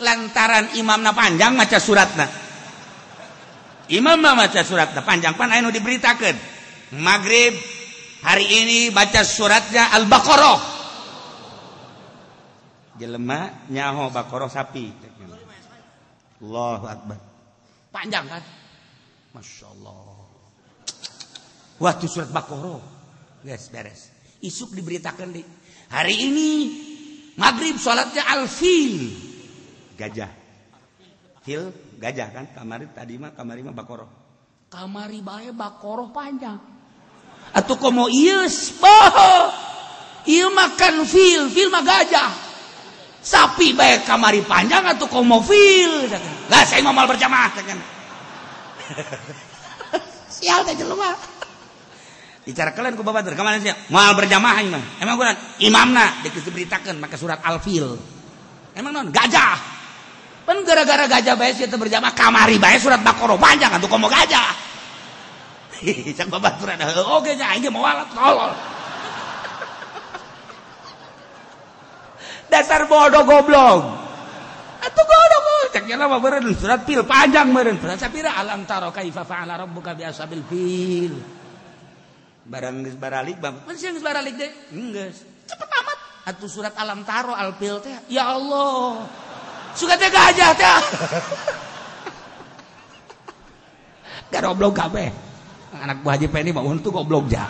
lantaran imamna panjang maca suratna. Imamna maca suratna panjang pan anu diberitakeun. Maghrib hari ini baca suratnya Al-Baqarah. Jelema nyaho Baqarah sapi. Allahu Akbar. Panjang kan? Masya Allah. Waktu surat Baqarah. Yes, beres. Isuk diberitakan di hari ini maghrib sholatnya Al-Fil. Gajah. Fil gajah kan? Kamari mah Baqarah. Kamari bae Baqarah panjang. Atuh komo ieu ieu makan fil mah gajah. Sapi bae kamari panjang atuh komo fil. Lah saya mau mal berjamaah kan. Sial teh jelema. Bicara kalian ku babatur kemana sih? Mal berjamaah mah. Emang kurang imamna diberitakeun make surat Al-Fil. Emang non gajah. Pan gara-gara gajah bae sieu teh berjamaah kamari bae surat Baqarah panjang atuh komo gajah. Cak babatur ada oge nya aing mau walat tolol. Dasar bodoh goblok. Atuh goblok cak nya mah beureun surat Fil panjang meureun. Sapira alam taro kaifa fa'ala rabbuka bi ashabil fil. Barang geus baralik bang. Mun geus baralik deh. Geus. Cepet amat. Atuh surat alam taro al-fil teh. Ya Allah. Suka teh gajah teh. Garoblok kabeh. Anak buah Haji Peni mah untu goblok ja.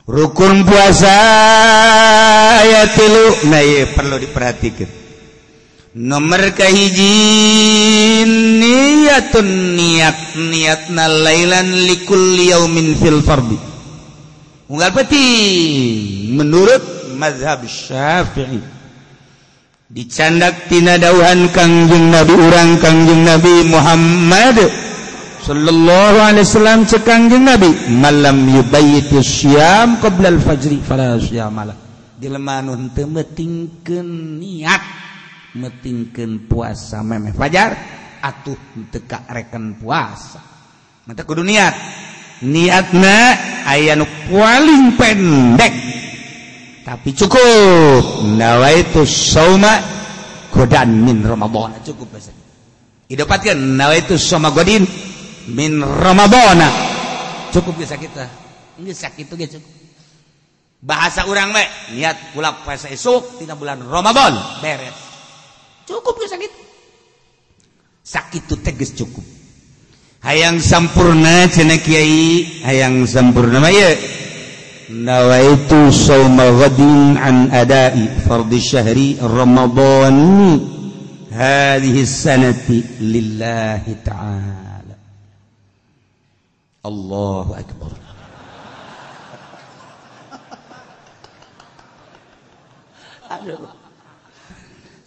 Rukun puasa ayat 3. Nah ieu perlu diperhatikan. Nomor kahiji niatna lailan likulli yaumin fil fardhi. Unggal penting menurut mazhab Syafi'i. Dicandak tina dauhan Kangjeng Nabi urang Kangjeng Nabi Muhammad sallallahu alaihi wasallam cek Kangjeng Nabi malam yubayyitu syam qabla al-fajri fala syamala. Jelema nu teu metingkeun niat metingkeun puasa memeh fajar atuh teu kareken puasa. Mata kudu niatna aya nu paling pendek tapi cukup nawaitu sauma godan min ramadhan cukup basa idopatkeun nawaitu sauma godin min ramadhan cukup geus kita geus sakitu ge cukup bahasa urang we niat ulah puasa esuk tina bulan Ramadan beres cukup geus sakitu teh geus cukup hayang sampurna cenah kiai hayang sampurna mah ieu nawaitu shauma ghadin an ada'i fardhi syahri ramadhani hadhihi sanati lillahi ta'ala. Allahu akbar.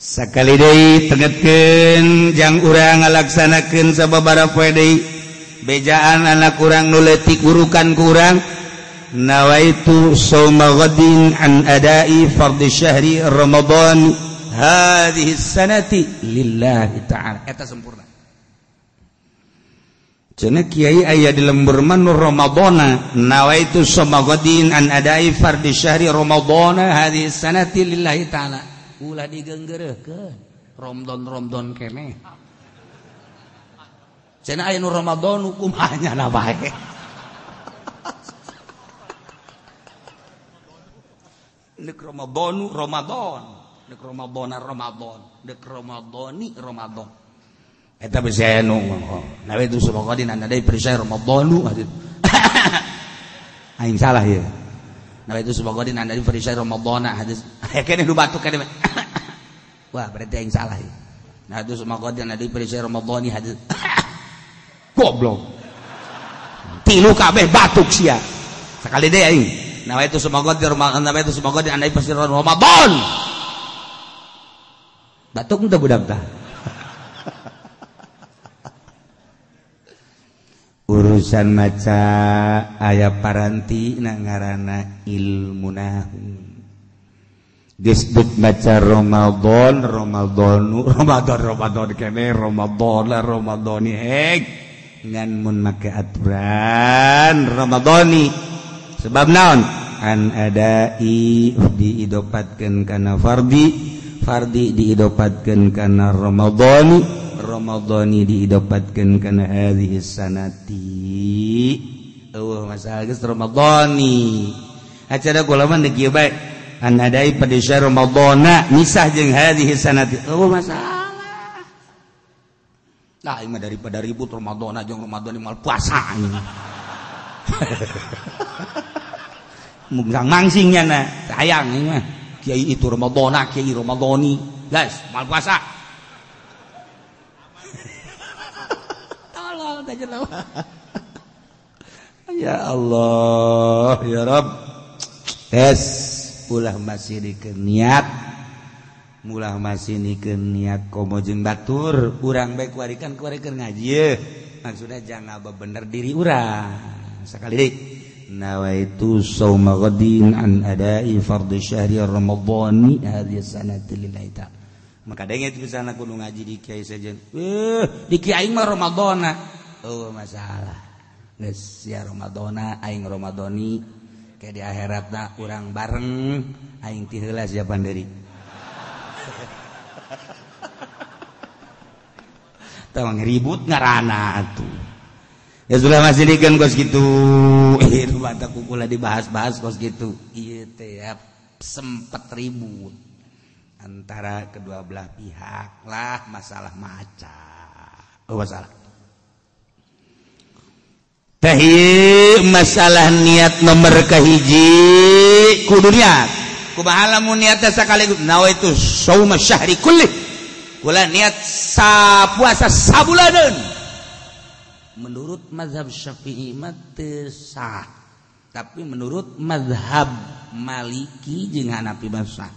Sakali deui tegetkeun jang urang ngalaksanakeun sababaraha poe deui bejaan anak urang nu leutik urukan ku urang nawaitu shauma ghadin an ada'i fardhi syahri ramadhan hadhihi sanati lillahi ta'ala eta sempurna cenah kiai aya di lembur mah nu ramadhana nawaitu shauma ghadin an ada'i fardhi syahri ramadhan hadhihi sanati lillahi ta'ala ulah digeunggeureukkeun Ramadan keneh cenah aya nu Ramadan kumaha nya bae nek Ramadan nek Ramadani Ramadan eta bisi anu nawaitu subaqadin anda percaya Ramadan aing salah ya nawaitu subaqadin anda percaya Ramadan hadis kene nu batuk kene wah berarti aing salah ya nawaitu subaqadin anda percaya Ramadan hadis goblok tilu kabeh batuk sia sakali deui aing nawaitu subaqadin anda percaya Ramadan batuk entah budak tah urusan maca aya paranti na ngaranna ilmu nahu disebut maca Ramadan kene Ramadani heg ngan mun make aturan Ramadani sebab naon an adai diidopatkeun kana fardhi fardi diidopatkeun kana ramadhani diidopatkeun kana hadhihi sanati masalah geus ramadhani acara kula mah kieu bae an adai pada syahr ramadhana misah jeung hadhihi sanati masalah nah ini daripada ribut ramadhana jeung ramadhani mal puasa ini mung mangsingnya na sayang ini mah kiai itu ramadhana kiai ramadhani guys mal puasa tolong aja lah ya Allah ya Rabb ulah masih dikeun niat mulah masih dikeun niat komo jeung batur urang bae kuarikeun ngaji maksudna jangan bebener diri urang sakali deui nawaitu shauma ghadin an ada'i fardhi syahri ramadhani hadhihi sanati lillahi ta'ala maka denge pisana kudu ngaji di kiai sajen di kiai mah ramadhana masalah geus ya ramadhana aing ramadhani kayak di akhiratna urang bareng aing ti heula siapan deuri tawang ribut ngarana atuh ya sudah masih dikeun kos kitu ieu mata kukula dibahas-bahas kos kitu ieu teh sempet ribut antara kedua belah pihak lah masalah maca masalah masalah niat nomor kahiji kudu niat kumaha lamun niatna sakaligus nawaitu shauma syahri kulli kula niat puasa sabuladeun menurut mazhab Syafi'i mah teu sah tapi menurut mazhab Maliki jeung Hanafi mah sah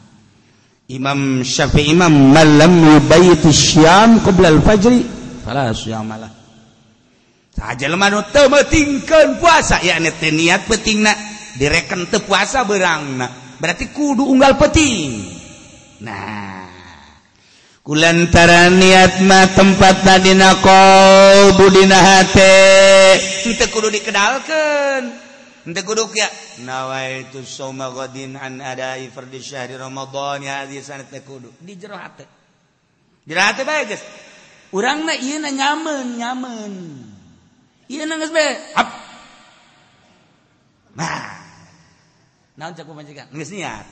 Imam Syafi'i mah malam yubayyitu syam qabla al-fajri fala syamalah saja lemah nu teu meutingkeun puasa yakni teh niat pentingna direken teu puasa beurangna berarti kudu unggal penting nah kulantaran niat mah tempatna dina qalbu dina hate teu kudu dikedalkeun teu kudu ya nawaitu shauma ghadin an adai fardhi syahri ramadhan hadhihi sanat teu kudu di jero hate bae geus urangna ieu na nyaman iya nangis be nah naon cak pamajikan geus niat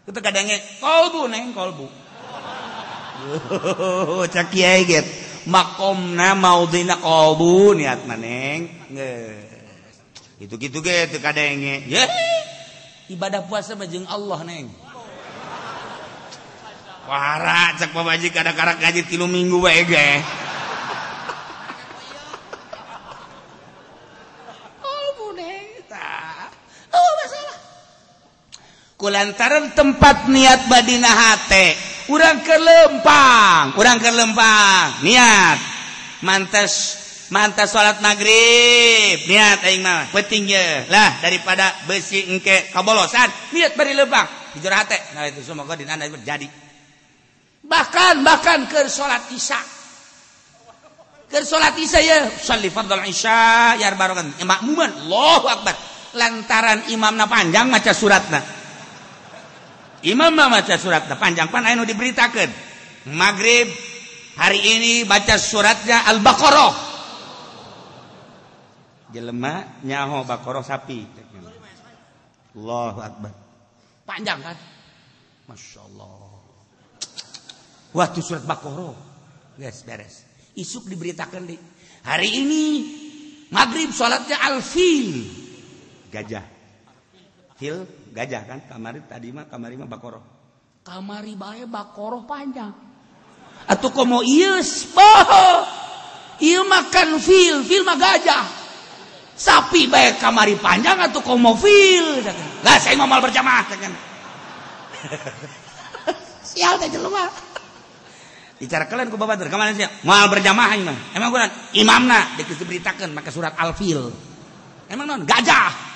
kitu kadangnya kolbu neng kolbu cak kiai get makomna maudina kolbu niatna neng geus kitu-kitu ge teu kadangnya ye ibadah puasa mah jeung Allah neng wara cak pamajikan ada karak ngaji 3 minggu wae ge kulantaran tempat niat badina hate urang kelempang niat mantas salat maghrib niat aing mah penting ye lah daripada besi engke kabolosan niat bari lempang di jero hate nah itu semoga din anda terjadi bahkan ke salat isya ya shalli fardhu isya ya barokan makmuman Allahu akbar lantaran imamna panjang maca suratna imam baca suratnya panjang pan anu diberitakan maghrib hari ini baca suratnya Al-Baqarah jelema nyaho Baqarah sapi Allahu akbar panjang kan Masya Allah waktu surat Baqarah guys beres isuk diberitakan di hari ini maghrib sholatnya Al-Fil gajah fil gajah kan kamari mah Baqarah kamari bae Baqarah panjang atuh komo ieu makan fil mah gajah sapi bae kamari panjang atuh komo fil lah saya mau mal berjamaah kan sial teh jelema bicara kalian ku babatur ka mana sia mal berjamaah mah emang kunaon imamna dikeus diberitakeun make surat Al-Fil emang naon gajah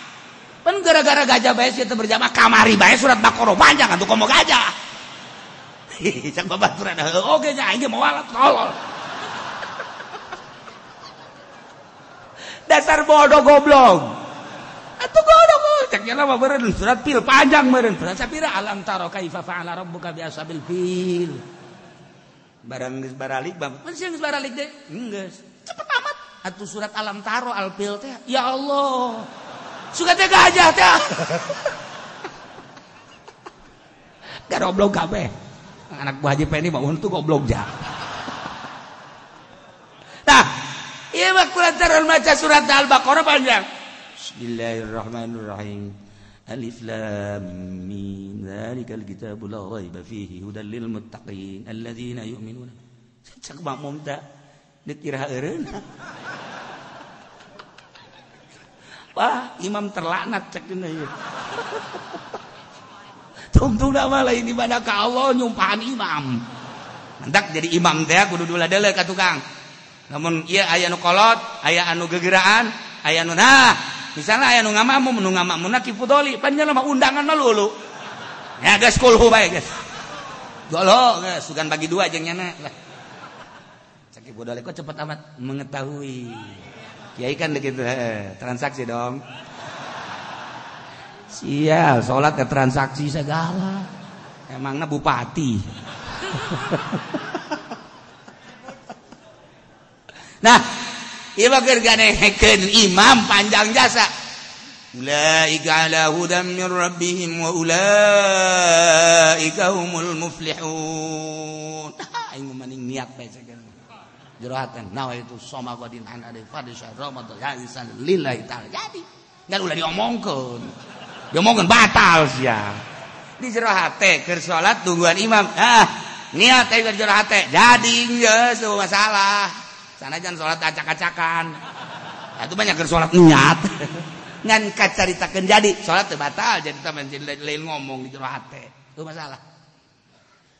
pan gara-gara gajah bae sia teu berjamaah kamari bae surat Baqarah panjang atuh komo gajah. Cak babaturan oge nya aing ge moal tolol. Dasar bodoh goblok. Atuh bodoh ceknya lama meureun surat fil panjang meureun. Surat sapira alam taro kaifa fa'ala rabbuka bi ashabil fil. Barang geus baralik bang. Masih geus baralik deh. Geus. Cepet amat. Atuh surat alam taro al fil teh. Ya Allah. Suka teh gajah teh. Goblok kabeh. Anak buah Haji Penny mah untu goblok jah. Nah, ieu mah kulantaran maca surat Al-Baqarah panjang. Bismillahirrahmanirrahim. Alif lam mim. Dzalikal kitabu la raiba fihi hudal lil muttaqin alladzina yu'minuna. Cak makmum teh dikira eureun. Wah, imam terlaknat cek dina ieu. Tungtung nama lain ibadah ka Allah nyumpahan imam. Mendak jadi imam teh kudu dula-dula ka tukang. Namun ieu aya nu kolot, aya anu gegeraan, aya nu nah, misalnya aya nu ngamamun kifudoli, panjenengan mah undangan mah lulu. Ya geus kulhu bae geus. Golo geus sugan bagi dua jeung nyana lah. Cek kifudoli kok cepet amat mengetahui. Kiai kan begitu, transaksi dong. Sial, sholat ke transaksi segala. Emangnya bupati. Nah, ieu keur ganekeun imam panjang jasa. Ulaika ala hudam min rabbihim wa ulaika humul muflihun. Aing mending niat bae sakeun. Juratan nawaitu soma qadin an ada fadisha ramadan hadisan lillahi ta'ala. Jadi enggak ulah diomongkeun. Diomongkeun batal sia. Di jero hate keur salat tungguan imam. Niat teh keur jero hate. Jadi geus teu masalah. Sanajan salat acak-acakan. Atuh banyak keur salat niat. Ngan kacaritakeun jadi salat teu batal jadi teh lain ngomong di jero hate. Teu masalah.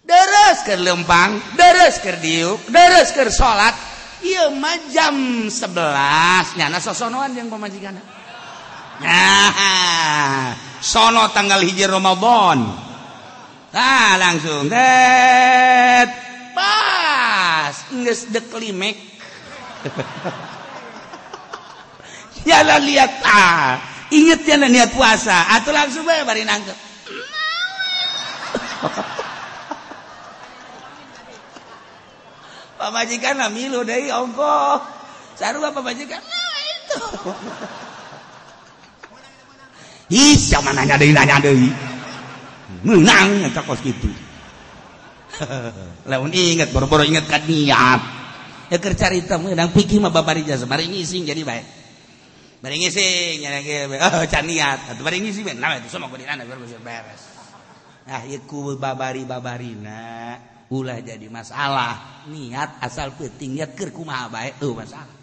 Deres keur lempang, deres keur diuk, deres keur salat. Ieu mah jam 11 nyana sosonoan jeung pamajikanna. Nah, sono tanggal 1 Ramadan. Nah, langsung det. Pas geus deklimek. Ya lah lihat inget ya niat puasa, atuh langsung bae bari nangkep. Pamajikan lah milu deui ongkoh. Sarua pamajikan nah itu. Ih, siapa nanya deui. Menang eta kos kitu. Lamun inget boro-boro inget ka niat. Ya keur carita meunang pikir mah babari jasa bari ngising jadi bae. Bari ngising nya ge can niat. Atuh bari ngising nah itu sama kodinana beres. Nah, ieu ku babari-babarina ulah jadi masalah. Niat asal penting niat keur kumaha bae teu masalah.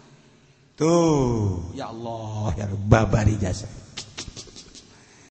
Tuh, ya Allah, ya Rabb bari jasa.